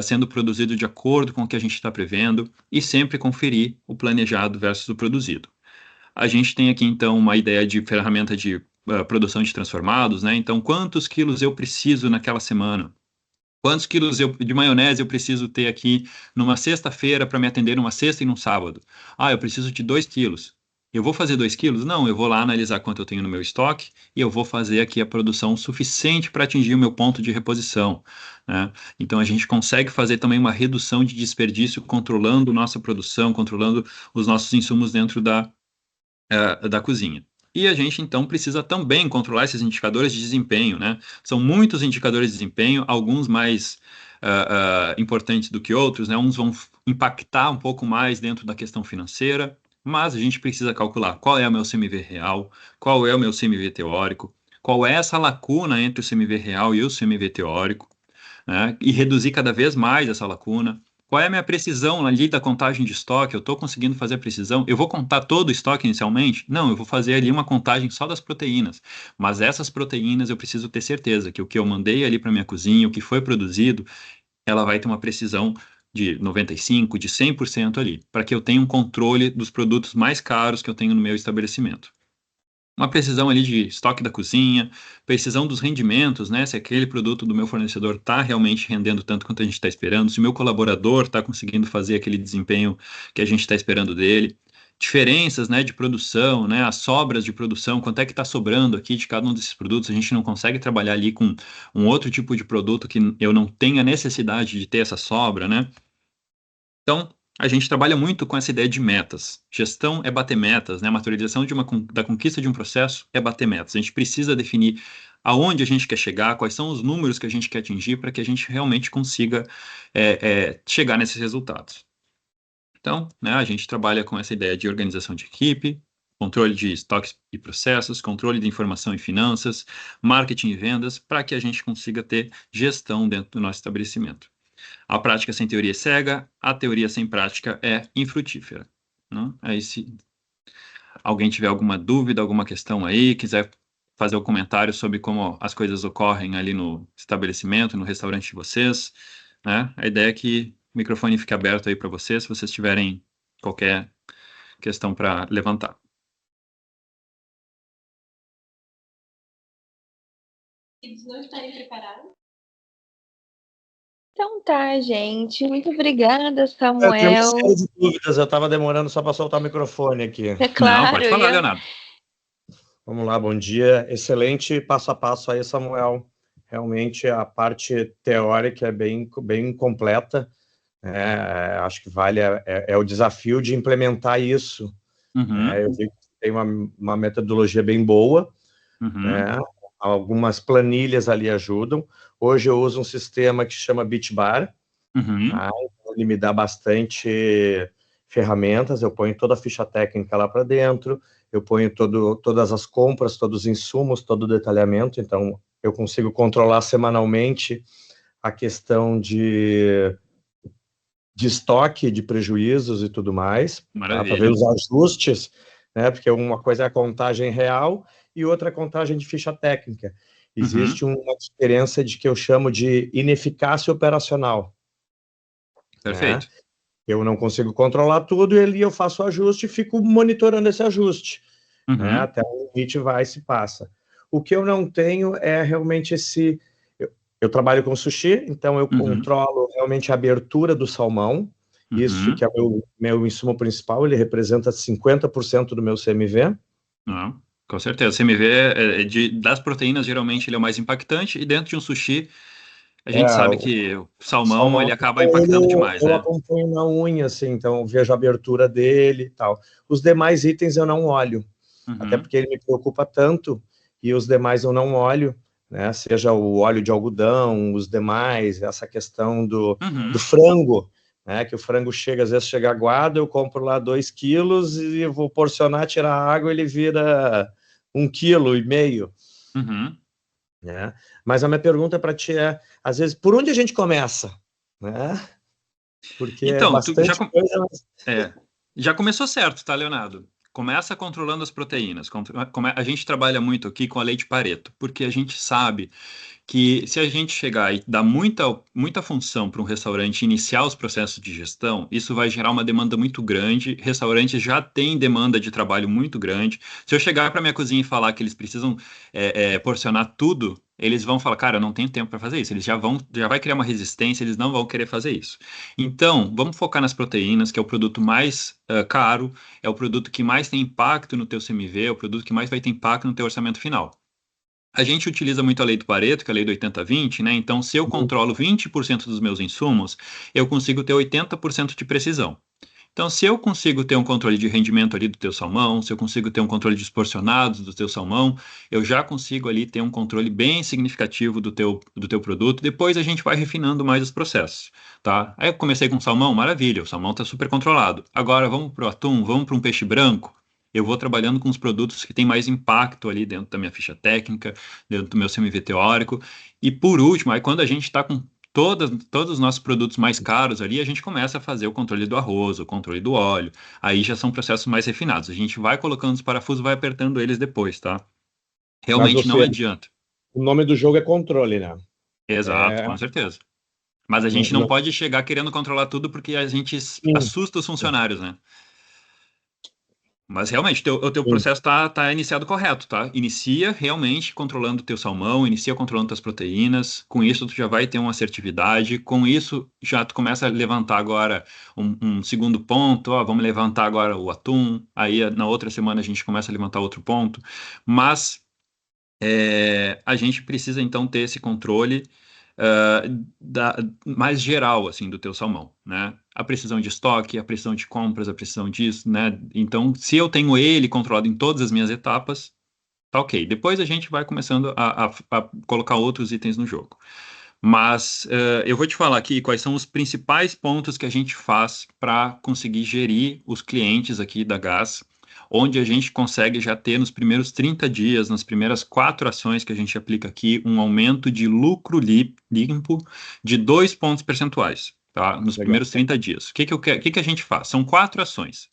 sendo produzido de acordo com o que a gente está prevendo e sempre conferir o planejado versus o produzido. A gente tem aqui, então, uma ideia de ferramenta de produção de transformados, né? Então, quantos quilos eu preciso naquela semana? Quantos quilos de maionese eu preciso ter aqui numa sexta-feira para me atender numa sexta e num sábado? Ah, eu preciso de 2 quilos. Eu vou fazer 2 quilos? Não, eu vou lá analisar quanto eu tenho no meu estoque e eu vou fazer aqui a produção suficiente para atingir o meu ponto de reposição, né? Então a gente consegue fazer também uma redução de desperdício controlando nossa produção, controlando os nossos insumos dentro da cozinha. E a gente, então, precisa também controlar esses indicadores de desempenho, né? São muitos indicadores de desempenho, alguns mais importantes do que outros, né? Uns vão impactar um pouco mais dentro da questão financeira, mas a gente precisa calcular qual é o meu CMV real, qual é o meu CMV teórico, qual é essa lacuna entre o CMV real e o CMV teórico, né? E reduzir cada vez mais essa lacuna. Qual é a minha precisão ali da contagem de estoque? Eu estou conseguindo fazer a precisão? Eu vou contar todo o estoque inicialmente? Não, eu vou fazer ali uma contagem só das proteínas. Mas essas proteínas eu preciso ter certeza que o que eu mandei ali para minha cozinha, o que foi produzido, ela vai ter uma precisão de 95%, de 100% ali, para que eu tenha um controle dos produtos mais caros que eu tenho no meu estabelecimento. Uma precisão ali de estoque da cozinha, precisão dos rendimentos, né? Se aquele produto do meu fornecedor está realmente rendendo tanto quanto a gente está esperando, se o meu colaborador está conseguindo fazer aquele desempenho que a gente está esperando dele. Diferenças, né, de produção, né, as sobras de produção, quanto é que está sobrando aqui de cada um desses produtos, a gente não consegue trabalhar ali com um outro tipo de produto que eu não tenha necessidade de ter essa sobra, né? Então, a gente trabalha muito com essa ideia de metas. Gestão é bater metas, né? A materialização da conquista de um processo é bater metas. A gente precisa definir aonde a gente quer chegar, quais são os números que a gente quer atingir para que a gente realmente consiga chegar nesses resultados. Então, né, a gente trabalha com essa ideia de organização de equipe, controle de estoques e processos, controle de informação e finanças, marketing e vendas, para que a gente consiga ter gestão dentro do nosso estabelecimento. A prática sem teoria é cega, a teoria sem prática é infrutífera. Né? Aí, se alguém tiver alguma dúvida, alguma questão aí, quiser fazer um comentário sobre como as coisas ocorrem ali no estabelecimento, no restaurante de vocês, né? A ideia é que o microfone fique aberto aí para vocês, se vocês tiverem qualquer questão para levantar. Eles não estarem preparados? Então tá, gente. Muito obrigada, Eu tenho uma Samuel. série de dúvidas, eu estava demorando só para soltar o microfone aqui. É claro. Não, pode falar, Leonardo. Vamos lá, bom dia. Excelente passo a passo aí, Samuel. Realmente a parte teórica é bem completa. Acho que vale o desafio de implementar isso. Uhum, Eu vi que tem uma metodologia bem boa. uhum, Algumas planilhas ali ajudam. Hoje eu uso um sistema que chama Bitbar. uhum. Então ele me dá bastante ferramentas, eu ponho toda a ficha técnica lá para dentro, eu ponho todas as compras, todos os insumos, todo o detalhamento, então eu consigo controlar semanalmente a questão de estoque, de prejuízos e tudo mais, tá? Para ver os ajustes, né? Porque uma coisa é a contagem real e outra é a contagem de ficha técnica. Existe uma diferença de que eu chamo de ineficácia operacional. Perfeito. Né? Eu não consigo controlar tudo, e ali eu faço o ajuste e fico monitorando esse ajuste. Né? Até o limite vai e se passa. O que eu não tenho é realmente esse... Eu trabalho com sushi, então eu controlo realmente a abertura do salmão. Isso que é o meu insumo principal, ele representa 50% do meu CMV. Não, com certeza. O CMV das proteínas, geralmente, ele é o mais impactante, e dentro de um sushi, a gente sabe que o salmão ele acaba impactando demais, eu né? acompanho na unha, assim, então eu vejo a abertura dele e tal. Os demais itens eu não olho, até porque ele me preocupa tanto, e os demais eu não olho, né? Seja o óleo de algodão, os demais, essa questão do frango, né? Que o frango às vezes chega aguado, eu compro lá 2 quilos e eu vou porcionar, tirar a água, ele vira 1,5 kg. Né? Mas a minha pergunta para ti é, às vezes, por onde a gente começa? Né? Porque então, é bastante coisa. Já começou certo, tá, Leonardo? Começa controlando as proteínas. A gente trabalha muito aqui com a lei de Pareto, porque a gente sabe que se a gente chegar e dar muita função para um restaurante iniciar os processos de gestão, isso vai gerar uma demanda muito grande. Restaurantes já têm demanda de trabalho muito grande. Se eu chegar para minha cozinha e falar que eles precisam porcionar tudo, eles vão falar, cara, eu não tenho tempo para fazer isso. Eles já vai criar uma resistência, eles não vão querer fazer isso. Então, vamos focar nas proteínas, que é o produto mais caro, é o produto que mais tem impacto no teu CMV, é o produto que mais vai ter impacto no teu orçamento final. A gente utiliza muito a lei do Pareto, que é a lei do 80-20, né? Então, se eu controlo 20% dos meus insumos, eu consigo ter 80% de precisão. Então, se eu consigo ter um controle de rendimento ali do teu salmão, se eu consigo ter um controle de porcionados do teu salmão, eu já consigo ali ter um controle bem significativo do teu produto. Depois a gente vai refinando mais os processos, tá? Aí eu comecei com salmão, maravilha, o salmão está super controlado. Agora vamos para o atum, vamos para um peixe branco. Eu vou trabalhando com os produtos que têm mais impacto ali dentro da minha ficha técnica, dentro do meu CMV teórico. E por último, aí quando a gente está com todos os nossos produtos mais caros ali, a gente começa a fazer o controle do arroz, o controle do óleo. Aí já são processos mais refinados. A gente vai colocando os parafusos, vai apertando eles depois, tá? Realmente não adianta. O nome do jogo é controle, né? Exato, com certeza. Mas a gente não Não. pode chegar querendo controlar tudo porque a gente Sim, assusta os funcionários, né? Mas realmente, o teu sim. processo tá iniciado correto, tá? Inicia realmente controlando o teu salmão, inicia controlando tuas proteínas. Com isso, tu já vai ter uma assertividade. Com isso, já tu começa a levantar agora um segundo ponto. Ó, vamos levantar agora o atum. Aí, na outra semana, a gente começa a levantar outro ponto. Mas a gente precisa, então, ter esse controle ah, mais geral, assim, do teu salmão, né? A precisão de estoque, a precisão de compras, a precisão disso, né? Então, se eu tenho ele controlado em todas as minhas etapas, tá ok. Depois a gente vai começando a colocar outros itens no jogo. Mas eu vou te falar aqui quais são os principais pontos que a gente faz para conseguir gerir os clientes aqui da Gás, onde a gente consegue já ter nos primeiros 30 dias, nas primeiras 4 ações que a gente aplica aqui, um aumento de lucro limpo de 2 pontos percentuais, tá? Nos Legal. primeiros 30 dias. O que a gente faz? São 4 ações.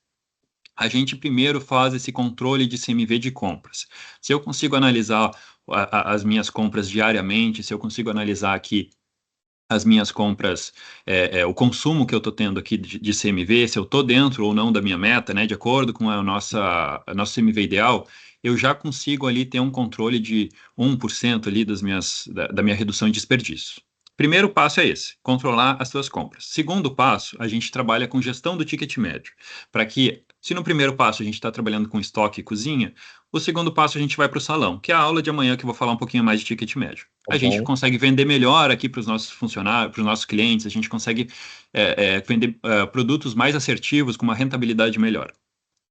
A gente primeiro faz esse controle de CMV de compras. Se eu consigo analisar as minhas compras diariamente, se eu consigo analisar aqui as minhas compras, o consumo que eu estou tendo aqui de CMV, se eu estou dentro ou não da minha meta, né, de acordo com a nosso CMV ideal, eu já consigo ali ter um controle de 1% ali da minha redução de desperdício. Primeiro passo é esse, controlar as suas compras. Segundo passo, a gente trabalha com gestão do ticket médio, para que, se no primeiro passo a gente está trabalhando com estoque e cozinha, o segundo passo a gente vai para o salão, que é a aula de amanhã que eu vou falar um pouquinho mais de ticket médio. Tá A gente bom. consegue vender melhor aqui para os nossos funcionários, para os nossos clientes, a gente consegue vender produtos mais assertivos com uma rentabilidade melhor.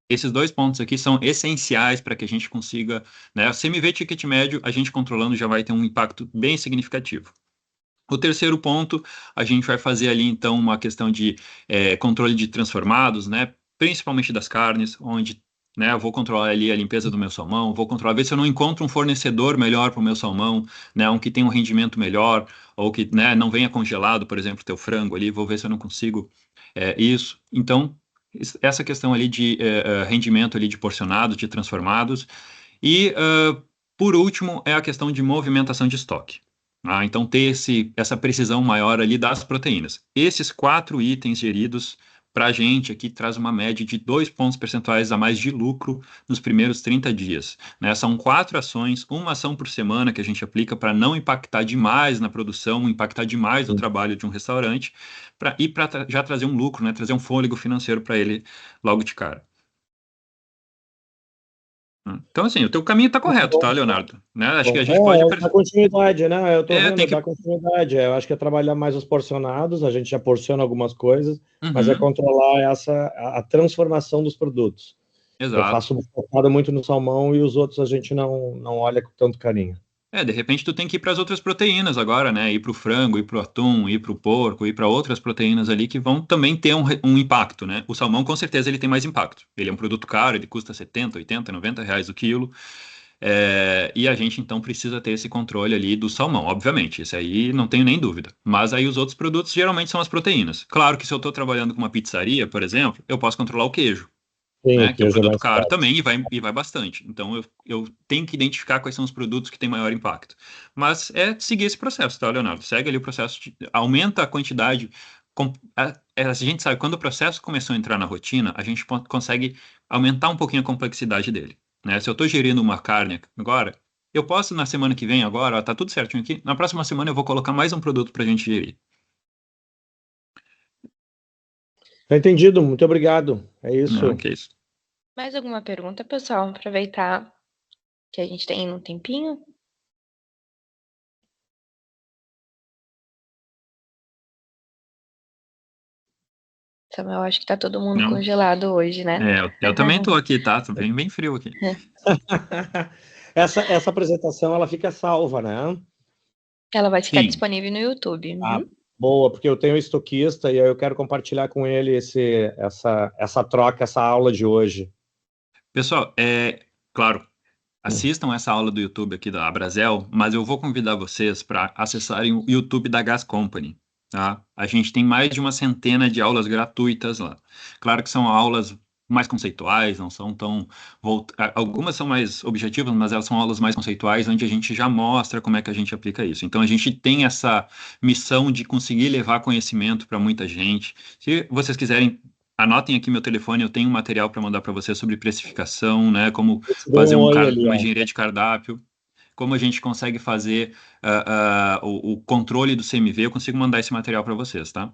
Esses 2 pontos aqui são essenciais para que a gente consiga, né, CMV ticket médio, a gente controlando já vai ter um impacto bem significativo. O terceiro ponto, a gente vai fazer ali, então, uma questão de controle de transformados, né? Principalmente das carnes, onde, né, eu vou controlar ali a limpeza do meu salmão, vou controlar, ver se eu não encontro um fornecedor melhor para o meu salmão, né? Um que tenha um rendimento melhor, ou que, né, não venha congelado, por exemplo, o teu frango ali, vou ver se eu não consigo isso. Então, essa questão ali de rendimento ali de porcionados, de transformados. E, por último, é a questão de movimentação de estoque. Então, ter essa precisão maior ali das proteínas. Esses 4 itens geridos, para a gente aqui, traz uma média de 2 pontos percentuais a mais de lucro nos primeiros 30 dias. Né? São 4 ações, uma ação por semana que a gente aplica para não impactar demais na produção, impactar demais no trabalho de um restaurante, para já trazer um lucro, né? Trazer um fôlego financeiro para ele logo de cara. Então, assim, o teu caminho está correto, tá, Leonardo? Né? Acho que a gente pode... Dar continuidade, né? Eu tô vendo, tem que... dar continuidade. Eu acho que é trabalhar mais os porcionados, a gente já porciona algumas coisas, mas é controlar a transformação dos produtos. Eu Exato. faço focado muito no salmão e os outros a gente não olha com tanto carinho. De repente tu tem que ir para as outras proteínas agora, né? Ir para o frango, ir para o atum, ir para o porco, ir para outras proteínas ali que vão também ter um impacto, né? O salmão, com certeza, ele tem mais impacto. Ele é um produto caro, ele custa 70, 80, 90 reais o quilo. E a gente, então, precisa ter esse controle ali do salmão, obviamente. Isso aí não tenho nem dúvida. Mas aí os outros produtos geralmente são as proteínas. Claro que se eu estou trabalhando com uma pizzaria, por exemplo, eu posso controlar o queijo. Sim, Né, que é um produto mais caro também e vai bastante. Então, eu tenho que identificar quais são os produtos que têm maior impacto. Mas é seguir esse processo, tá, Leonardo? Segue ali o processo, aumenta a quantidade. A gente sabe, quando o processo começou a entrar na rotina, a gente consegue aumentar um pouquinho a complexidade dele. Né? Se eu estou gerindo uma carne agora, eu posso, na semana que vem agora, ó, tá tudo certinho aqui, na próxima semana eu vou colocar mais um produto para a gente gerir. Tá entendido, muito obrigado. É isso. Não, que isso. Mais alguma pergunta, pessoal? Aproveitar que a gente tem um tempinho. Então, eu acho que tá todo mundo Não. congelado hoje, né? Eu também tô aqui, tá? Tô bem frio aqui. Essa apresentação, ela fica salva, né? Ela vai ficar Sim. disponível no YouTube. Boa, porque eu tenho um estoquista e aí eu quero compartilhar com ele essa troca, essa aula de hoje. Pessoal, claro, assistam essa aula do YouTube aqui da Abrazel, mas eu vou convidar vocês para acessarem o YouTube da Gas Company. Tá? A gente tem mais de uma centena de aulas gratuitas lá. Claro que são aulas mais conceituais, não são tão... Algumas são mais objetivas, mas elas são aulas mais conceituais, onde a gente já mostra como é que a gente aplica isso. Então, a gente tem essa missão de conseguir levar conhecimento para muita gente. Se vocês quiserem, anotem aqui meu telefone, eu tenho um material para mandar para vocês sobre precificação, né, como fazer uma engenharia de cardápio, como a gente consegue fazer o controle do CMV, eu consigo mandar esse material para vocês, tá?